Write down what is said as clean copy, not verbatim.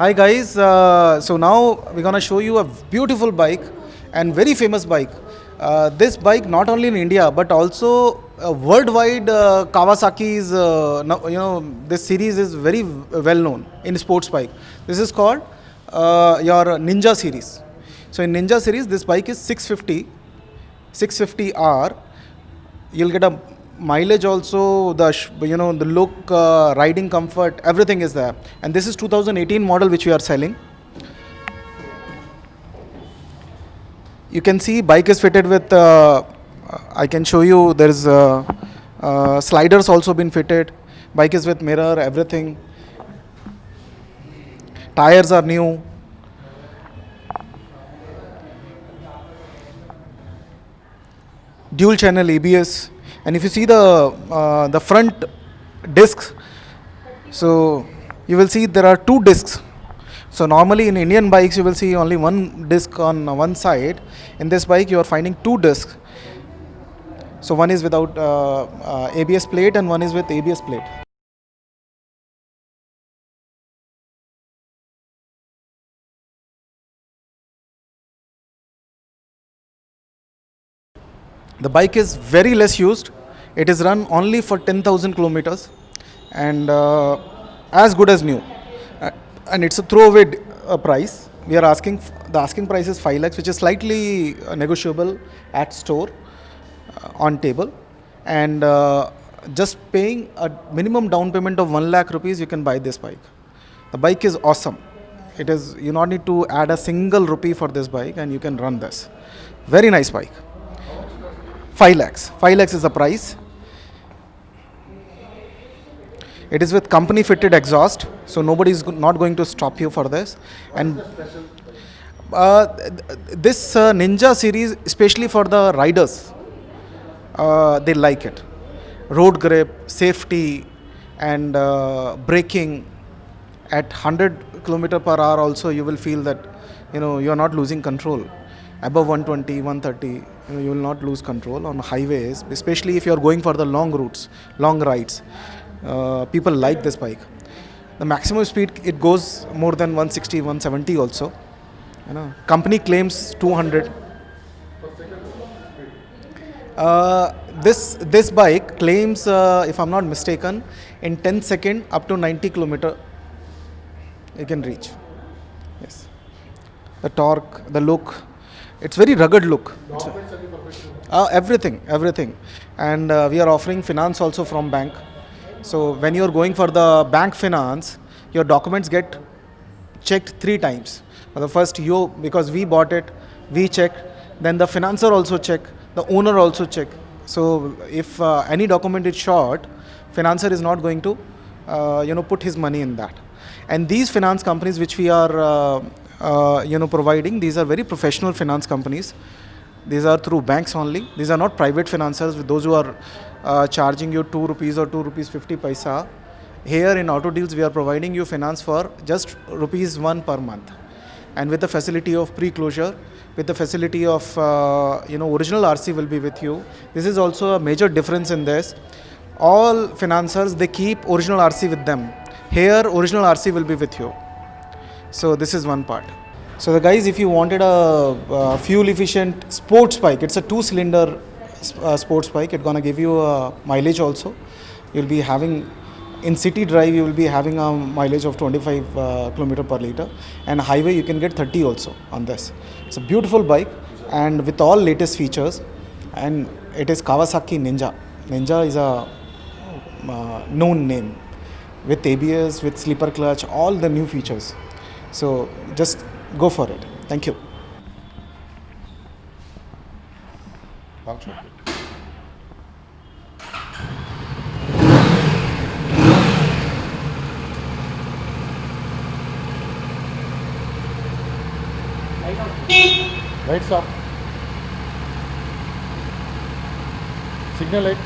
Hi guys, so now we're gonna show you a beautiful bike and very famous bike. This bike not only in India but also worldwide. Kawasaki's, this series is very well known in sports bike. This is called your Ninja series. So in Ninja series, this bike is 650R. You'll get a mileage also, the look, riding comfort, everything is there. And this is 2018 model which we are selling. You can see bike is fitted with I can show you, there is sliders also been fitted. Bike is with mirror, everything. Tires are new. Dual channel ABS. And if you see the front discs, so you will see there are two discs. So normally in Indian bikes you will see only one disc on one side. In this bike you are finding two discs. So one is without ABS plate and one is with ABS plate. The bike is very less used. It is run only for 10,000 kilometers and as good as new. And it's a throwaway price. We are asking, the asking price is 5 lakhs, which is slightly negotiable at store on table. And just paying a minimum down payment of 1 lakh rupees, you can buy this bike. The bike is awesome. It is, you not need to add a single rupee for this bike and you can run this. Very nice bike. 5 lakhs. 5 lakhs is the price. It is with company fitted exhaust, so nobody is not going to stop you for this. And this Ninja series, especially for the riders, they like it. Road grip, safety, and braking at 100 kilometer per hour. Also, you will feel that you are not losing control. Above 120, 130, you will not lose control on highways, especially if you are going for the long routes, long rides. People like this bike. The maximum speed it goes more than 160, 170 also. Company claims 200. This bike claims, if I'm not mistaken, in 10 seconds up to 90 kilometer, you can reach. Yes. The torque, the look. It's very rugged look. Everything. And we are offering finance also from bank. So when you are going for the bank finance, your documents get checked 3 times. The first because we bought it, we check. Then the financer also check. The owner also check. So if any document is short, financer is not going to put his money in that. And these finance companies which we are providing, these are very professional finance companies. These are through banks only. These are not private financiers, with those who are charging you 2 rupees or 2 rupees 50 paisa. Here in Auto Deals, we are providing you finance for just rupees 1 per month. And with the facility of pre-closure, with the facility of original RC will be with you. This is also a major difference in this. All financiers, they keep original RC with them. Here, original RC will be with you. So this is one part. So the guys, if you wanted a fuel efficient sports bike, it's a 2-cylinder sports bike. It's gonna give you a mileage also. You'll be having, in city drive, you will be having a mileage of 25 kilometer per liter, and highway you can get 30 also on this. It's a beautiful bike and with all latest features, and it is Kawasaki Ninja. Ninja is a known name with ABS, with sleeper clutch, all the new features. So just go for it. Thank you. Lights off. Signal light.